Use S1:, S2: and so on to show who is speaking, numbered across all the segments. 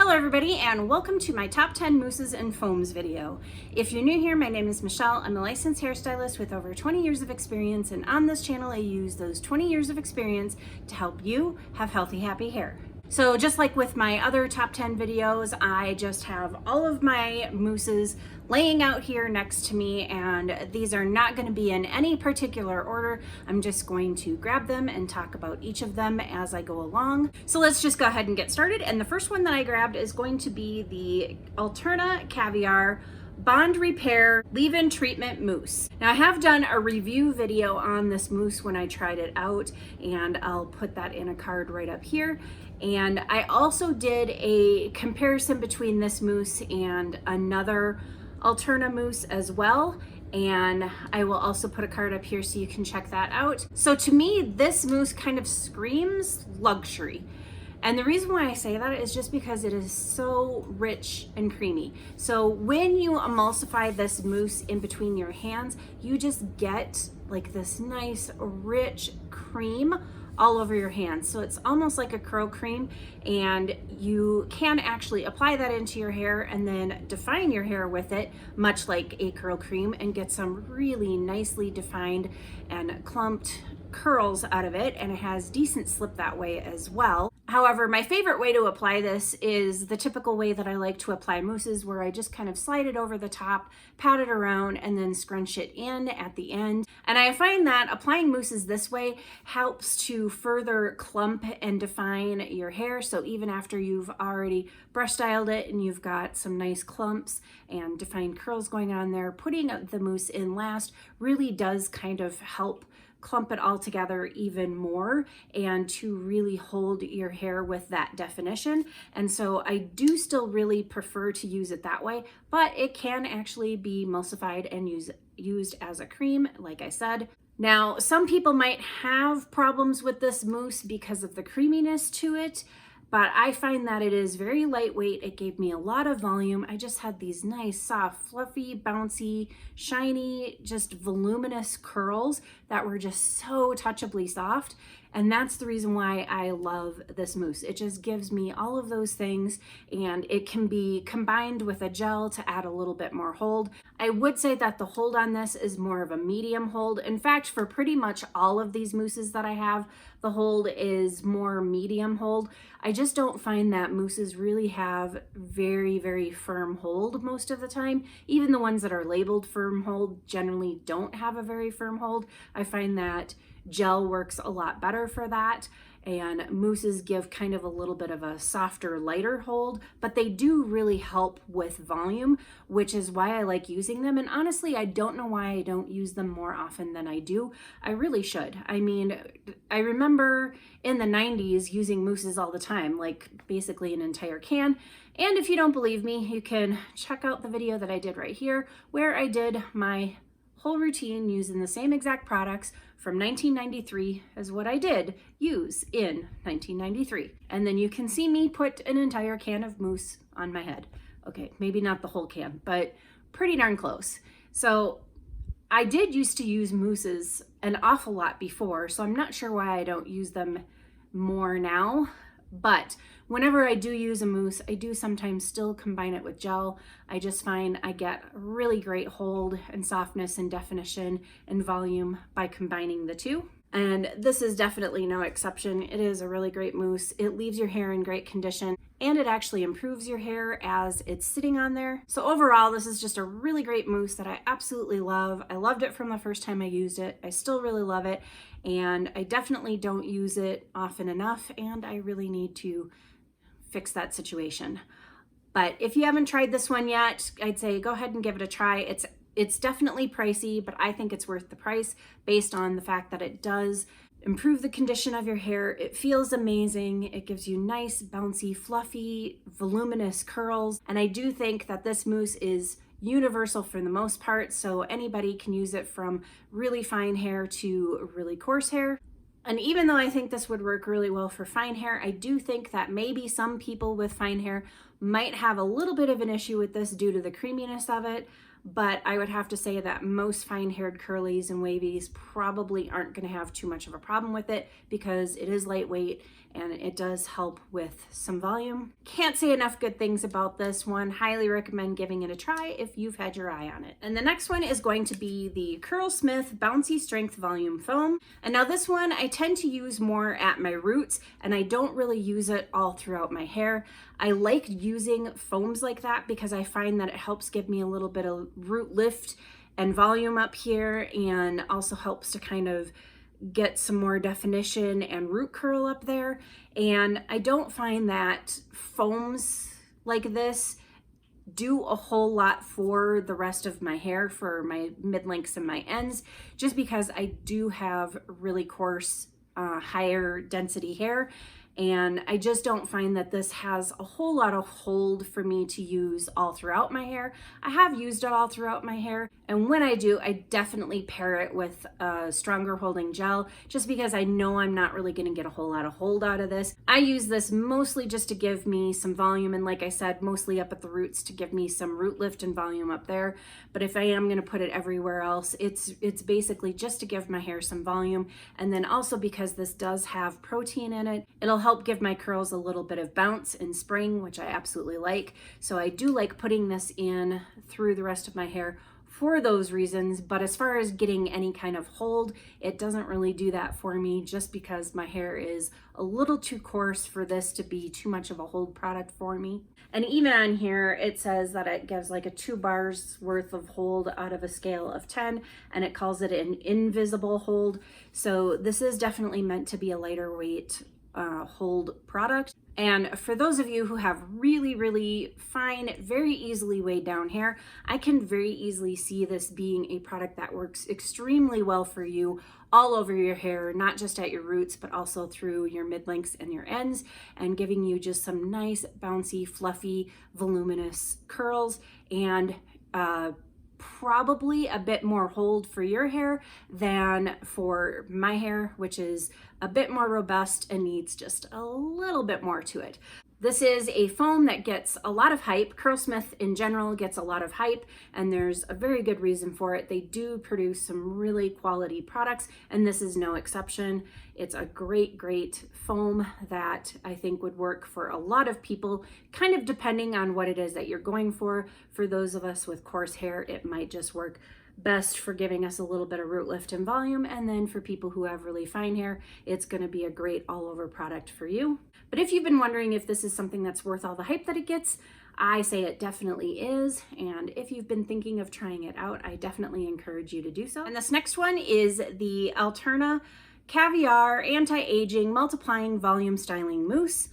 S1: Hello everybody and welcome to my top 10 mousses and foams video. If you're new here, my name is Michelle. I'm a licensed hairstylist with over 20 years of experience, and on this channel I use those 20 years of experience to help you have healthy, happy hair. So just like with my other top 10 videos, I just have all of my mousses laying out here next to me, and these are not going to be in any particular order. I'm just going to grab them and talk about each of them as I go along. So let's just go ahead and get started. And the first one that I grabbed is going to be the Alterna Caviar Bond Repair Leave-In Treatment Mousse. Now I have done a review video on this mousse when I tried it out, and I'll put that in a card right up here. And I also did a comparison between this mousse and another Alterna mousse as well, and I will also put a card up here so you can check that out. So to me, this mousse kind of screams luxury. And the reason why I say that is just because it is so rich and creamy. So when you emulsify this mousse in between your hands, you just get like this nice rich cream all over your hands. So it's almost like a curl cream, and you can actually apply that into your hair and then define your hair with it, much like a curl cream, and get some really nicely defined and clumped curls out of it, and it has decent slip that way as well. However, my favorite way to apply this is the typical way that I like to apply mousses, where I just kind of slide it over the top, pat it around, and then scrunch it in at the end. And I find that applying mousses this way helps to further clump and define your hair. So even after you've already brush styled it and you've got some nice clumps and defined curls going on there, putting the mousse in last really does kind of help clump it all together even more and to really hold your hair with that definition. And so I do still really prefer to use it that way, but it can actually be emulsified and used as a cream, like I said. Now, some people might have problems with this mousse because of the creaminess to it, but I find that it is very lightweight. It gave me a lot of volume. I just had these nice, soft, fluffy, bouncy, shiny, just voluminous curls that were just so touchably soft. And that's the reason why I love this mousse. It just gives me all of those things, and it can be combined with a gel to add a little bit more hold. I would say that the hold on this is more of a medium hold. In fact, for pretty much all of these mousses that I have, the hold is more medium hold. I just don't find that mousses really have very, very firm hold most of the time. Even the ones that are labeled firm hold generally don't have a very firm hold. I find that gel works a lot better for that, and mousses give kind of a little bit of a softer, lighter hold, but they do really help with volume, which is why I like using them. And honestly, I don't know why I don't use them more often than I do. I really should. I mean, I remember in the 90s using mousses all the time, like basically an entire can. And if you don't believe me, you can check out the video that I did right here, where I did my whole routine using the same exact products from 1993 as what I did use in 1993. And then you can see me put an entire can of mousse on my head. Okay, maybe not the whole can, but pretty darn close. So I did used to use mousses an awful lot before, so I'm not sure why I don't use them more now. But whenever I do use a mousse, I do sometimes still combine it with gel. I just find I get really great hold and softness and definition and volume by combining the two. And this is definitely no exception. It is a really great mousse. It leaves your hair in great condition, and it actually improves your hair as it's sitting on there. So overall, this is just a really great mousse that I absolutely love. I loved it from the first time I used it. I still really love it, and I definitely don't use it often enough, and I really need to fix that situation. But if you haven't tried this one yet, I'd say go ahead and give it a try. It's definitely pricey, but I think it's worth the price based on the fact that it does improve the condition of your hair. It feels amazing. It gives you nice, bouncy, fluffy, voluminous curls. And I do think that this mousse is universal for the most part, so anybody can use it from really fine hair to really coarse hair. And even though I think this would work really well for fine hair, I do think that maybe some people with fine hair might have a little bit of an issue with this due to the creaminess of it. but I would have to say that most fine-haired curlies and wavies probably aren't going to have too much of a problem with it because it is lightweight and it does help with some volume. Can't say enough good things about this one. Highly recommend giving it a try if you've had your eye on it. And the next one is going to be the Curlsmith Bouncy Strength Volume Foam. And now this one I tend to use more at my roots, and I don't really use it all throughout my hair. I like using foams like that because I find that it helps give me a little bit of root lift and volume up here, and also helps to kind of get some more definition and root curl up there. And I don't find that foams like this do a whole lot for the rest of my hair, for my mid-lengths and my ends, just because I do have really coarse, higher density hair. And I just don't find that this has a whole lot of hold for me to use all throughout my hair. I have used it all throughout my hair, and when I do, I definitely pair it with a stronger holding gel, just because I know I'm not really gonna get a whole lot of hold out of this. I use this mostly just to give me some volume, and like I said, mostly up at the roots to give me some root lift and volume up there. But if I am gonna put it everywhere else, it's basically just to give my hair some volume. And then also because this does have protein in it, it'll help give my curls a little bit of bounce in spring, which I absolutely like. So I do like putting this in through the rest of my hair for those reasons. But as far as getting any kind of hold, it doesn't really do that for me, just because my hair is a little too coarse for this to be too much of a hold product for me. And even on here, it says that it gives like a 2 bars worth of hold out of a scale of 10, and it calls it an invisible hold. So this is definitely meant to be a lighter weight hold product. And for those of you who have really, really fine, very easily weighed down hair, I can very easily see this being a product that works extremely well for you all over your hair, not just at your roots, but also through your mid-lengths and your ends, and giving you just some nice, bouncy, fluffy, voluminous curls, and probably a bit more hold for your hair than for my hair, which is a bit more robust and needs just a little bit more to it. This is a foam that gets a lot of hype. Curlsmith in general gets a lot of hype, and there's a very good reason for it. They do produce some really quality products, and this is no exception. It's a great, great foam that I think would work for a lot of people, kind of depending on what it is that you're going for. For those of us with coarse hair, it might just work best for giving us a little bit of root lift and volume. And then for people who have really fine hair, it's going to be a great all over product for you. But if you've been wondering if this is something that's worth all the hype that it gets, I say it definitely is. And if you've been thinking of trying it out, I definitely encourage you to do so. And this next one is the Alterna Caviar Anti-Aging Multiplying Volume Styling Mousse.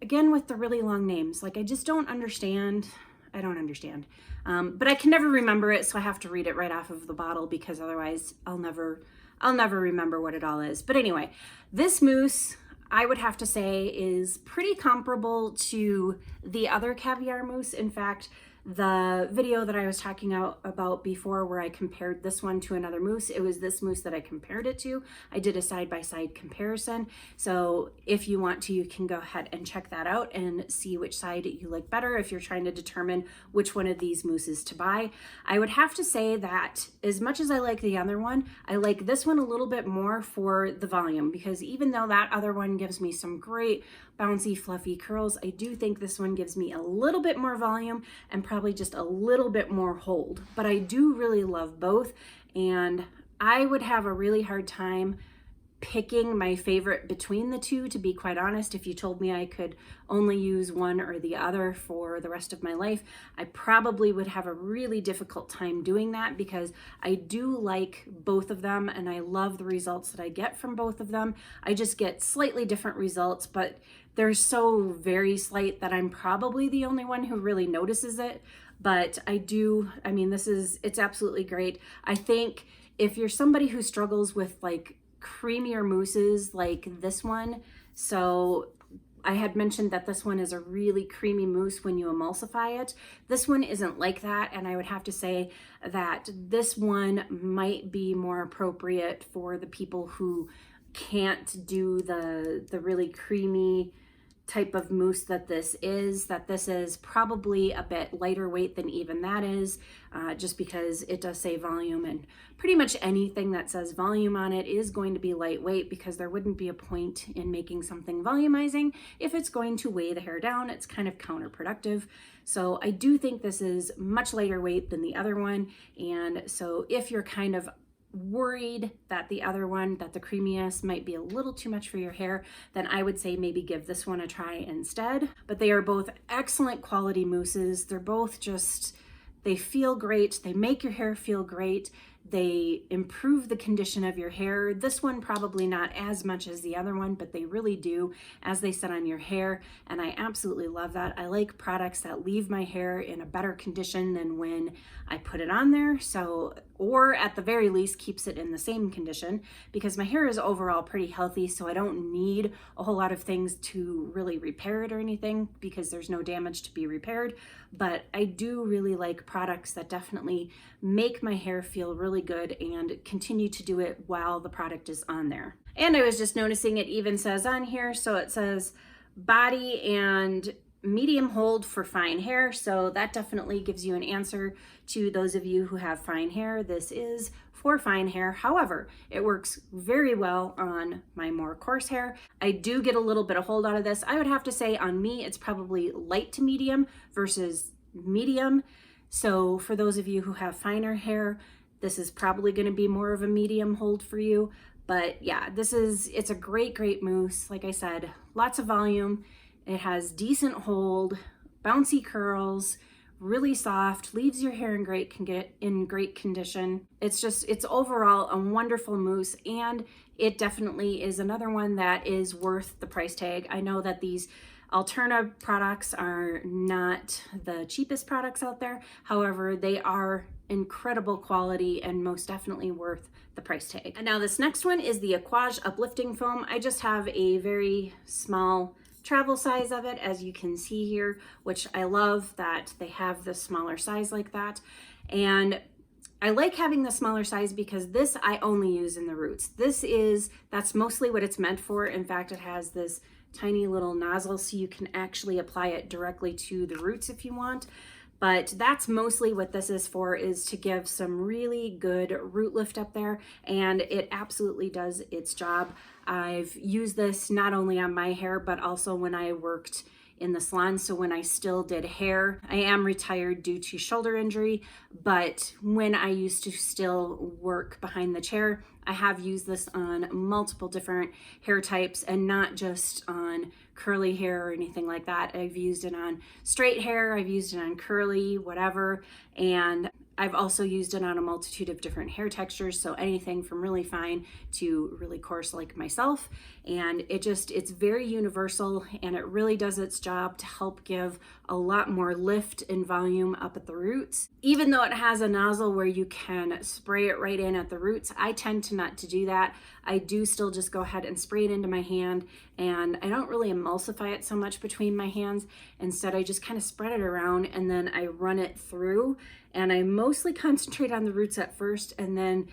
S1: Again, with the really long names. Like, I just don't understand. I don't understand. But I can never remember it, so I have to read it right off of the bottle, because otherwise I'll never remember what it all is. But anyway, this mousse, I would have to say, is pretty comparable to the other caviar mousse. In fact, the video that I was talking about before, where I compared this one to another mousse, it was this mousse that I compared it to. I did a side-by-side comparison. So if you want to, you can go ahead and check that out and see which side you like better if you're trying to determine which one of these mousses to buy. I would have to say that as much as I like the other one, I like this one a little bit more for the volume, because even though that other one gives me some great bouncy, fluffy curls, I do think this one gives me a little bit more volume and probably just a little bit more hold. But I do really love both, and I would have a really hard time picking my favorite between the two, to be quite honest. If you told me I could only use one or the other for the rest of my life, I probably would have a really difficult time doing that, because I do like both of them and I love the results that I get from both of them. I just get slightly different results, but they're so very slight that I'm probably the only one who really notices it. But I mean, it's absolutely great. I think if you're somebody who struggles with like creamier mousses like this one, so I had mentioned that this one is a really creamy mousse when you emulsify it. This one isn't like that, and I would have to say that this one might be more appropriate for the people who can't do the really creamy type of mousse that this is probably a bit lighter weight than even that is, just because it does say volume, and pretty much anything that says volume on it is going to be lightweight, because there wouldn't be a point in making something volumizing if it's going to weigh the hair down. It's kind of counterproductive. So I do think this is much lighter weight than the other one. And so if you're kind of worried that the other one, that the creaminess might be a little too much for your hair, then I would say maybe give this one a try instead. But they are both excellent quality mousses. They're both just, they feel great. They make your hair feel great. They improve the condition of your hair. This one probably not as much as the other one, but they really do as they sit on your hair, and I absolutely love that. I like products that leave my hair in a better condition than when I put it on there, so, or at the very least keeps it in the same condition, because my hair is overall pretty healthy, so I don't need a whole lot of things to really repair it or anything, because there's no damage to be repaired. But I do really like products that definitely make my hair feel really good and continue to do it while the product is on there. And I was just noticing it even says on here, so it says body and medium hold for fine hair, so that definitely gives you an answer to those of you who have fine hair. This is for fine hair. However, it works very well on my more coarse hair. I do get a little bit of hold out of this. I would have to say on me, it's probably light to medium versus medium. So for those of you who have finer hair, this is probably going to be more of a medium hold for you. But yeah, it's a great mousse. Like I said, lots of volume. It has decent hold, bouncy curls, really soft, leaves your hair in great condition. It's overall a wonderful mousse, and it definitely is another one that is worth the price tag. I know that these Alterna products are not the cheapest products out there. However, they are incredible quality and most definitely worth the price tag. And now this next one is the Aquage Uplifting Foam. I just have a very small travel size of it, as you can see here, which I love that they have the smaller size like that. And I like having the smaller size because this I only use in the roots. That's mostly what it's meant for. In fact, it has this tiny little nozzle so you can actually apply it directly to the roots if you want. But that's mostly what this is for, is to give some really good root lift up there, and it absolutely does its job. I've used this not only on my hair, but also when I worked in the salon. So when I still did hair, I am retired due to shoulder injury, but when I used to still work behind the chair, I have used this on multiple different hair types, and not just on curly hair or anything like that. I've used it on straight hair, I've used it on curly, whatever, and I've also used it on a multitude of different hair textures, so anything from really fine to really coarse like myself. And it's very universal, and it really does its job to help give a lot more lift and volume up at the roots. Even though it has a nozzle where you can spray it right in at the roots, I tend to not to do that. I do still just go ahead and spray it into my hand, and I don't really emulsify it so much between my hands. Instead, I just kind of spread it around and then I run it through, and I mostly concentrate on the roots at first, and then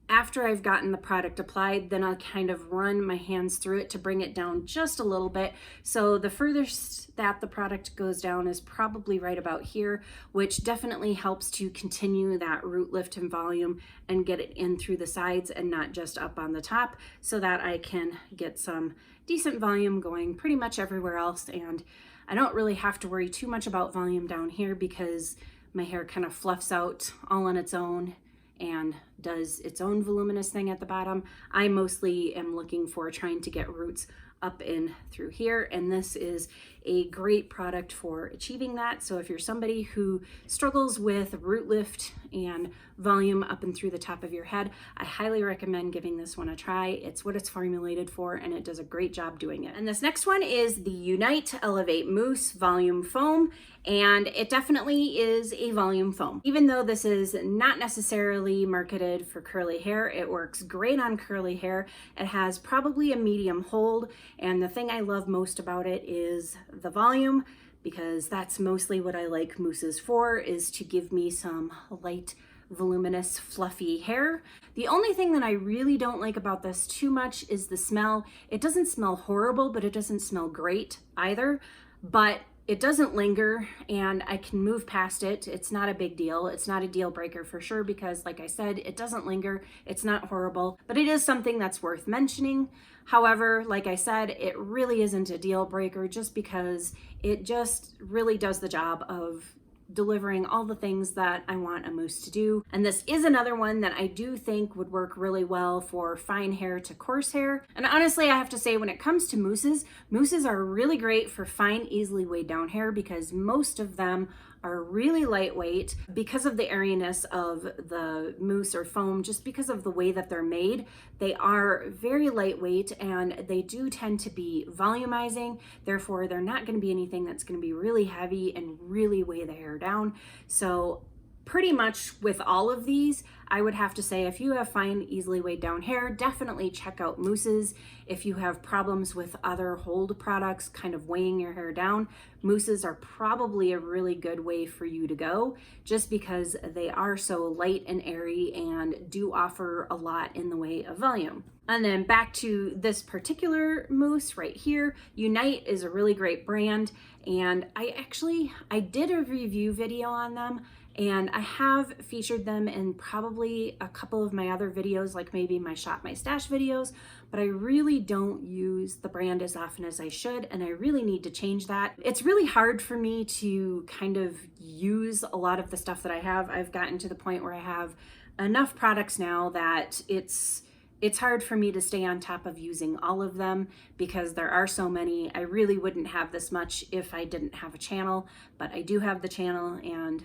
S1: after I've gotten the product applied, then I'll kind of run my hands through it to bring it down just a little bit. So the furthest that the product goes down is probably right about here, which definitely helps to continue that root lift and volume and get it in through the sides and not just up on the top, so that I can get some decent volume going pretty much everywhere else. And I don't really have to worry too much about volume down here, because my hair kind of fluffs out all on its own and does its own voluminous thing at the bottom. I mostly am looking for trying to get roots up in through here, and this is a great product for achieving that. So if you're somebody who struggles with root lift and volume up and through the top of your head, I highly recommend giving this one a try. It's what it's formulated for, and it does a great job doing it. And this next one is the Unite Elevate Mousse Volume Foam, and it definitely is a volume foam. Even though this is not necessarily marketed for curly hair, it works great on curly hair. It has probably a medium hold, and the thing I love most about it is the volume, because that's mostly what I like mousses for, is to give me some light voluminous, fluffy hair. The only thing that I really don't like about this too much is the smell. It doesn't smell horrible, but it doesn't smell great either. But it doesn't linger and I can move past it. It's not a big deal. It's not a deal breaker for sure because, like I said, it doesn't linger. It's not horrible, but it is something that's worth mentioning. However, like I said, it really isn't a deal breaker just because it just really does the job of delivering all the things that I want a mousse to do. And this is another one that I do think would work really well for fine hair to coarse hair. And honestly, I have to say when it comes to mousses, mousses are really great for fine, easily weighed down hair because most of them are really lightweight because of the airiness of the mousse or foam, just because of the way that they're made. They are very lightweight and they do tend to be volumizing. Therefore, they're not going to be anything that's going to be really heavy and really weigh the hair down. So pretty much with all of these, I would have to say if you have fine, easily weighed down hair, definitely check out mousses. If you have problems with other hold products kind of weighing your hair down, mousses are probably a really good way for you to go just because they are so light and airy and do offer a lot in the way of volume. And then back to this particular mousse right here, Unite is a really great brand and I did a review video on them. And I have featured them in probably a couple of my other videos, like maybe my Shop My Stash videos, but I really don't use the brand as often as I should, and I really need to change that. It's really hard for me to kind of use a lot of the stuff that I have. I've gotten to the point where I have enough products now that it's hard for me to stay on top of using all of them because there are so many. I really wouldn't have this much if I didn't have a channel, but I do have the channel and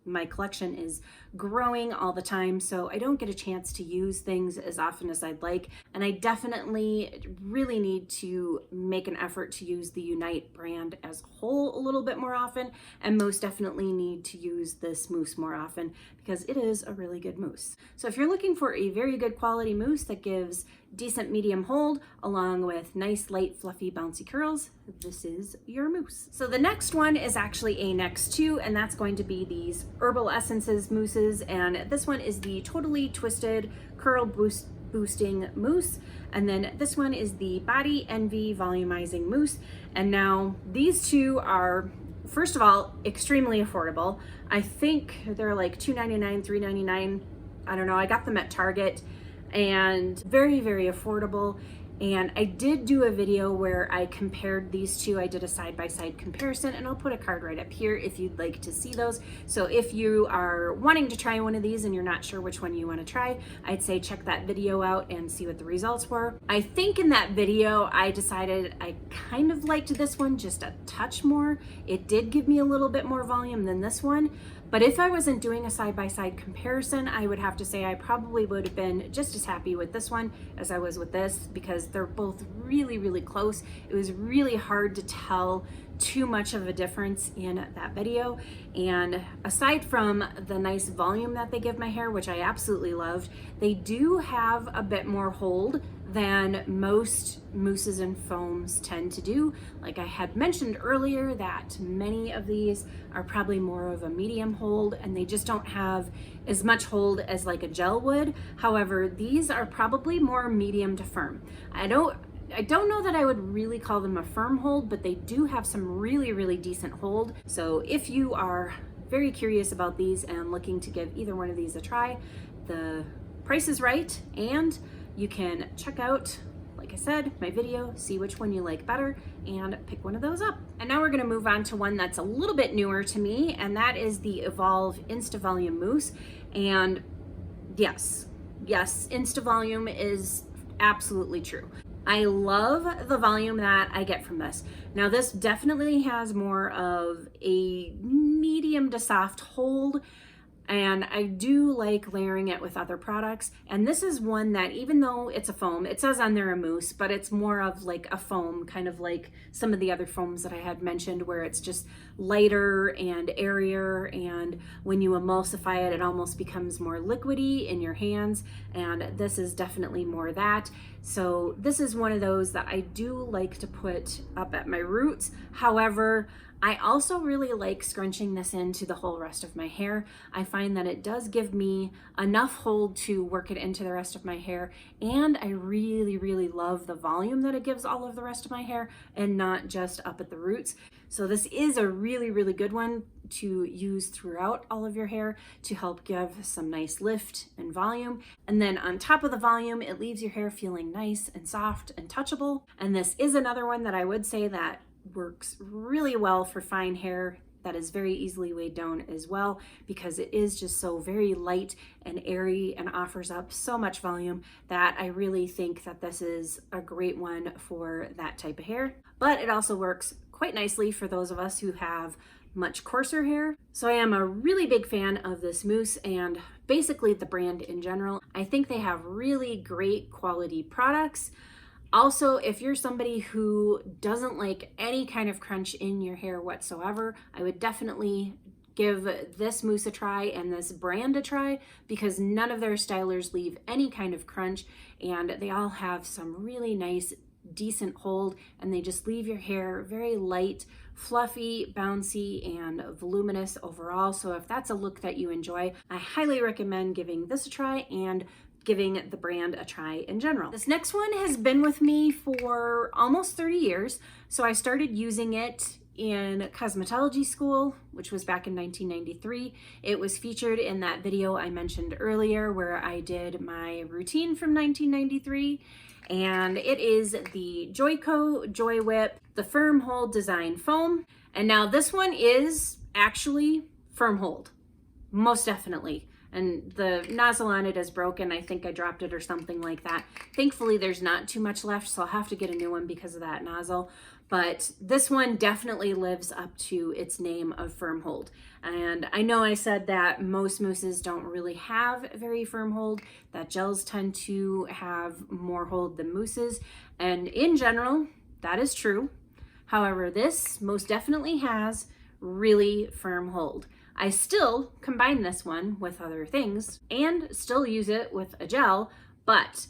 S1: my collection is growing all the time, so I don't get a chance to use things as often as I'd like. And I definitely really need to make an effort to use the Unite brand as a whole a little bit more often, and most definitely need to use this mousse more often because it is a really good mousse. So if you're looking for a very good quality mousse that gives decent medium hold along with nice light fluffy bouncy curls, this is your mousse. So the next one is actually a next to, and that's going to be these Herbal Essences mousses, and this one is the Totally Twisted Curl Boosting Mousse, and then this one is the Body Envy Volumizing Mousse. And now these two are, first of all, extremely affordable. I think they're like $2.99, $3.99. I don't know, I got them at Target, and very, very affordable. And I did do a video where I compared these two. I did a side-by-side comparison, and I'll put a card right up here if you'd like to see those. So if you are wanting to try one of these and you're not sure which one you want to try, I'd say check that video out and see what the results were. I think in that video, I decided I kind of liked this one just a touch more. It did give me a little bit more volume than this one. But if I wasn't doing a side-by-side comparison, I would have to say I probably would have been just as happy with this one as I was with this because they're both really, really close. It was really hard to tell too much of a difference in that video. And aside from the nice volume that they give my hair, which I absolutely loved, they do have a bit more hold than most mousses and foams tend to do. Like I had mentioned earlier that many of these are probably more of a medium hold and they just don't have as much hold as like a gel would. However, these are probably more medium to firm. I don't know that I would really call them a firm hold, but they do have some really, really decent hold. So if you are very curious about these and looking to give either one of these a try, the price is right, and you can check out, like I said, my video, see which one you like better, and pick one of those up. And now we're gonna move on to one that's a little bit newer to me, and that is the Evolve Insta Volume Mousse. And yes, Insta Volume is absolutely true. I love the volume that I get from this. Now this definitely has more of a medium to soft hold, and I do like layering it with other products. And this is one that, even though it's a foam, it says on there a mousse, but it's more of like a foam, kind of like some of the other foams that I had mentioned where it's just lighter and airier, and when you emulsify it, it almost becomes more liquidy in your hands, and this is definitely more that. So this is one of those that I do like to put up at my roots. However, I also really like scrunching this into the whole rest of my hair. I find that it does give me enough hold to work it into the rest of my hair, and I really, really love the volume that it gives all of the rest of my hair and not just up at the roots. So this is a really, really good one to use throughout all of your hair to help give some nice lift and volume. And then on top of the volume, it leaves your hair feeling nice and soft and touchable. And this is another one that I would say that works really well for fine hair that is very easily weighed down as well, because it is just so very light and airy and offers up so much volume that I really think that this is a great one for that type of hair. But it also works quite nicely for those of us who have much coarser hair. So I am a really big fan of this mousse and basically the brand in general. I think they have really great quality products. Also, if you're somebody who doesn't like any kind of crunch in your hair whatsoever, I would definitely give this mousse a try and this brand a try, because none of their stylers leave any kind of crunch, and they all have some really nice, decent hold, and they just leave your hair very light, fluffy, bouncy, and voluminous overall. So if that's a look that you enjoy, I highly recommend giving this a try and giving the brand a try in general. This next one has been with me for almost 30 years. So I started using it in cosmetology school, which was back in 1993. It was featured in that video I mentioned earlier where I did my routine from 1993. And it is the Joico Joy Whip, the Firm Hold Design Foam. And now this one is actually firm hold, most definitely. And the nozzle on it is broken. I think I dropped it or something like that. Thankfully, there's not too much left, so I'll have to get a new one because of that nozzle. But this one definitely lives up to its name of firm hold. And I know I said that most mousses don't really have very firm hold, that gels tend to have more hold than mousses. And in general, that is true. However, this most definitely has really firm hold. I still combine this one with other things and still use it with a gel, but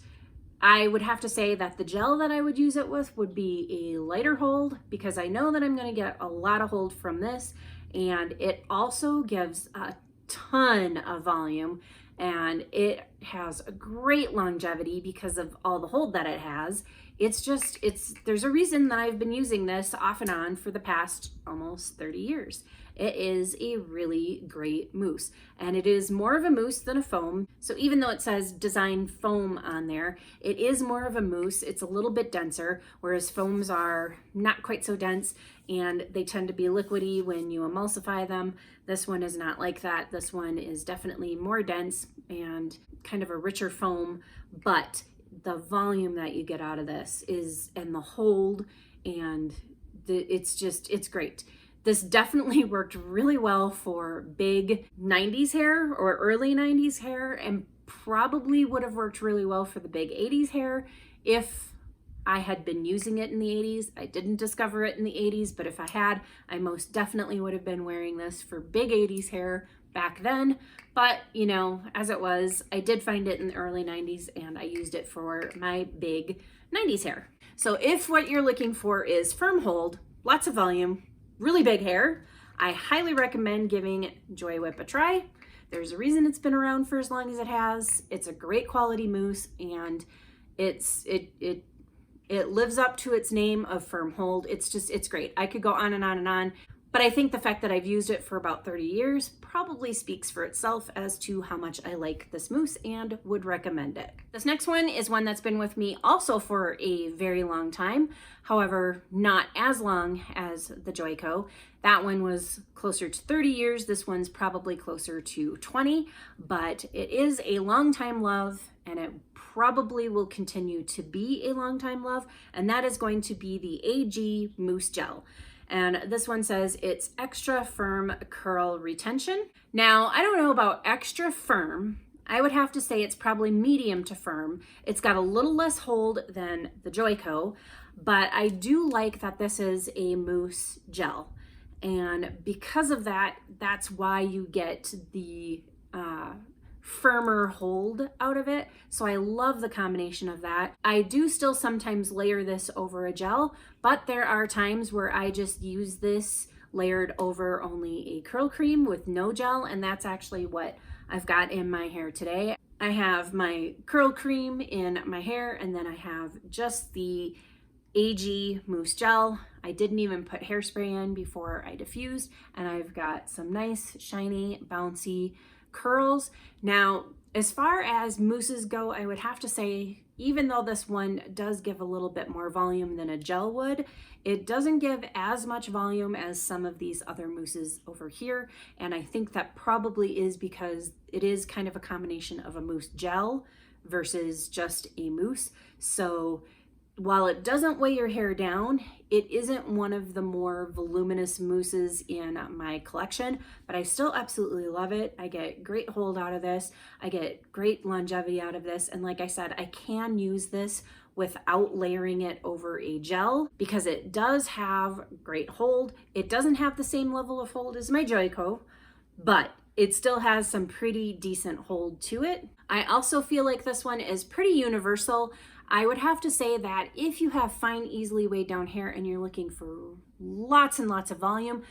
S1: I would have to say that the gel that I would use it with would be a lighter hold, because I know that I'm going to get a lot of hold from this, and it also gives a ton of volume, and it has a great longevity because of all the hold that it has. There's a reason that I've been using this off and on for the past almost 30 years. It is a really great mousse, and it is more of a mousse than a foam. So even though it says design foam on there, it is more of a mousse. It's a little bit denser, whereas foams are not quite so dense, and they tend to be liquidy when you emulsify them. This one is not like that. This one is definitely more dense and kind of a richer foam, but the volume that you get out of this and the hold, and it's great. This definitely worked really well for big 90s hair or early 90s hair, and probably would have worked really well for the big 80s hair if I had been using it in the 80s. I didn't discover it in the 80s, but if I had, I most definitely would have been wearing this for big 80s hair back then. But, you know, as it was, I did find it in the early 90s, and I used it for my big 90s hair. So if what you're looking for is firm hold, lots of volume, really big hair, I highly recommend giving Joy Whip a try. There's a reason it's been around for as long as it has. It's a great quality mousse, and it lives up to its name of firm hold. It's great. I could go on and on and on, but I think the fact that I've used it for about 30 years probably speaks for itself as to how much I like this mousse and would recommend it. This next one is one that's been with me also for a very long time. However, not as long as the Joico. That one was closer to 30 years. This one's probably closer to 20, but it is a long time love, and it probably will continue to be a long time love, and that is going to be the AG Mousse Gel. And this one says it's extra firm curl retention. Now, I don't know about extra firm. I would have to say it's probably medium to firm. It's got a little less hold than the Joico, but I do like that this is a mousse gel. And because of that, that's why you get the firmer hold out of it. So I love the combination of that. I do still sometimes layer this over a gel, but there are times where I just use this layered over only a curl cream with no gel, and that's actually what I've got in my hair today. I have my curl cream in my hair, and then I have just the AG mousse gel. I didn't even put hairspray in before I diffused, and I've got some nice, shiny, bouncy curls. Now, as far as mousses go, I would have to say, even though this one does give a little bit more volume than a gel would, it doesn't give as much volume as some of these other mousses over here. And I think that probably is because it is kind of a combination of a mousse gel versus just a mousse. So while it doesn't weigh your hair down, it isn't one of the more voluminous mousses in my collection, but I still absolutely love it. I get great hold out of this. I get great longevity out of this. And like I said, I can use this without layering it over a gel because it does have great hold. It doesn't have the same level of hold as my Joico, but it still has some pretty decent hold to it. I also feel like this one is pretty universal. I would have to say that if you have fine, easily weighed down hair and you're looking for lots and lots of volume,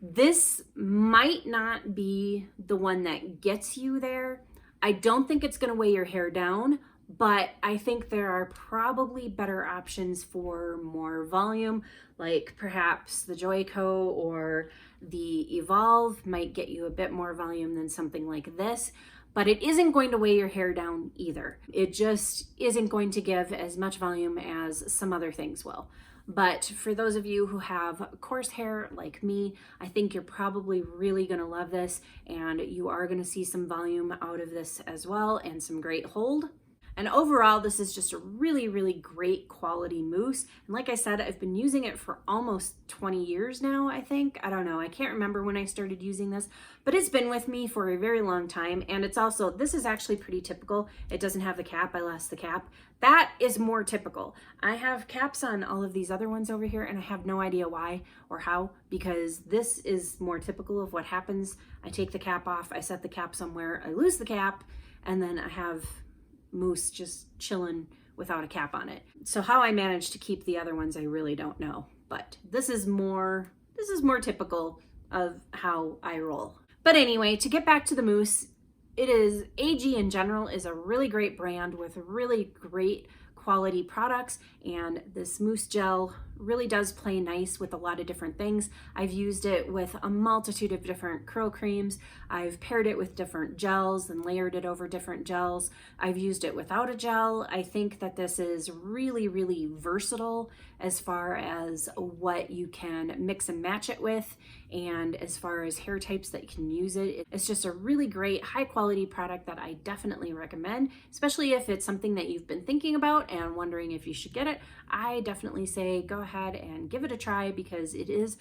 S1: this might not be the one that gets you there. I don't think it's going to weigh your hair down, but I think there are probably better options for more volume, like perhaps the Joico or the Evolve might get you a bit more volume than something like this. But it isn't going to weigh your hair down either. It just isn't going to give as much volume as some other things will. But for those of you who have coarse hair like me, I think you're probably really gonna love this, and you are gonna see some volume out of this as well and some great hold. And overall, this is just a really, really great quality mousse. And like I said, I've been using it for almost 20 years now, I think. I don't know, I can't remember when I started using this, but it's been with me for a very long time. And it's also, this is actually pretty typical. It doesn't have the cap, I lost the cap. That is more typical. I have caps on all of these other ones over here, and I have no idea why or how, because this is more typical of what happens. I take the cap off, I set the cap somewhere, I lose the cap, and then I have mousse just chilling without a cap on it. So how I managed to keep the other ones, I really don't know, but this is more typical of how I roll. But anyway, to get back to the mousse, AG in general is a really great brand with really great quality products, and this mousse gel really does play nice with a lot of different things. I've used it with a multitude of different curl creams. I've paired it with different gels and layered it over different gels. I've used it without a gel. I think that this is really, really versatile as far as what you can mix and match it with, and as far as hair types that you can use it. It's just a really great high quality product that I definitely recommend, especially if it's something that you've been thinking about and wondering if you should get it. I definitely say go ahead and give it a try because it is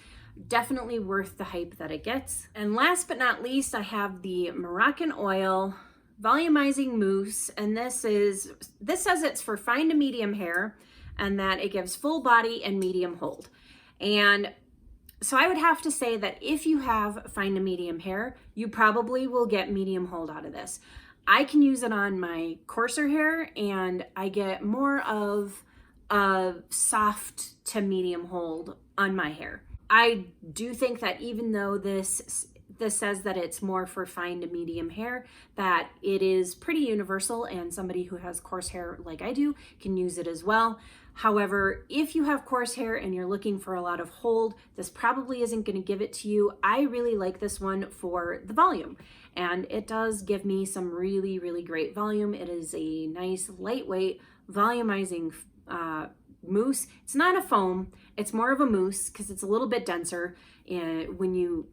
S1: definitely worth the hype that it gets. And last but not least, I have the Moroccan Oil Volumizing Mousse, and this says it's for fine to medium hair and that it gives full body and medium hold. And so I would have to say that if you have fine to medium hair, you probably will get medium hold out of this. I can use it on my coarser hair and I get more of a soft to medium hold on my hair. I do think that even though this says that it's more for fine to medium hair, that it is pretty universal and somebody who has coarse hair like I do can use it as well. However, if you have coarse hair and you're looking for a lot of hold, this probably isn't going to give it to you. I really like this one for the volume, and it does give me some really, really great volume. It is a nice, lightweight, volumizing mousse. It's not a foam, it's more of a mousse because it's a little bit denser. And when you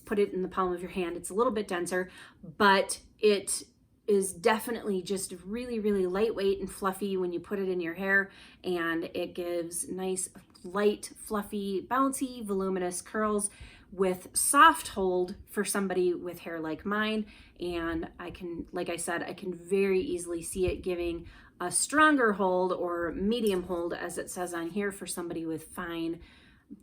S1: put it in the palm of your hand, it's a little bit denser, but it is definitely just really, really lightweight and fluffy when you put it in your hair, and it gives nice, light, fluffy, bouncy, voluminous curls with soft hold for somebody with hair like mine. And I can, like I said, I can very easily see it giving a stronger hold or medium hold, as it says on here, for somebody with fine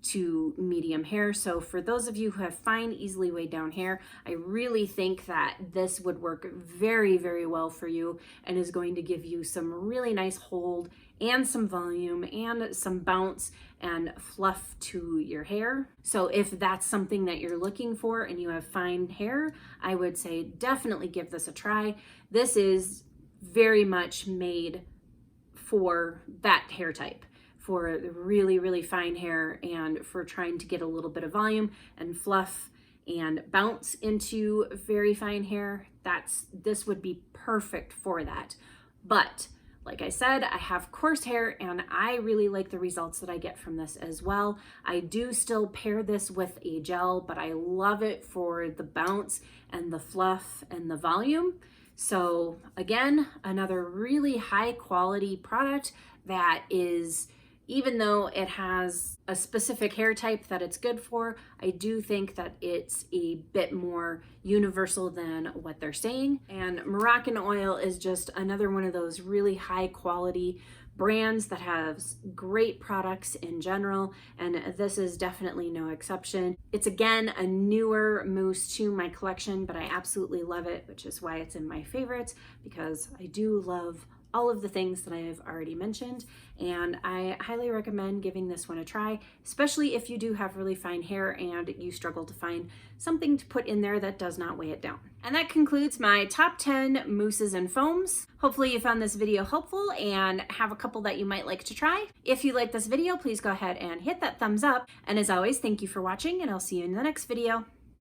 S1: to medium hair. So for those of you who have fine, easily weighed down hair, I really think that this would work very, very well for you and is going to give you some really nice hold and some volume and some bounce and fluff to your hair. So if that's something that you're looking for and you have fine hair, I would say definitely give this a try. This is very much made for that hair type, for the really, really fine hair and for trying to get a little bit of volume and fluff and bounce into very fine hair. This would be perfect for that. But like I said, I have coarse hair and I really like the results that I get from this as well. I do still pair this with a gel, but I love it for the bounce and the fluff and the volume. So again, another really high quality product that is, even though it has a specific hair type that it's good for, I do think that it's a bit more universal than what they're saying. And Moroccan Oil is just another one of those really high quality brands that has great products in general, and this is definitely no exception. It's again a newer mousse to my collection, but I absolutely love it, which is why it's in my favorites, because I do love all of the things that I have already mentioned, and I highly recommend giving this one a try, especially if you do have really fine hair and you struggle to find something to put in there that does not weigh it down. And that concludes my top 10 mousses and foams. Hopefully you found this video helpful and have a couple that you might like to try. If you like this video, please go ahead and hit that thumbs up. And as always, thank you for watching, and I'll see you in the next video.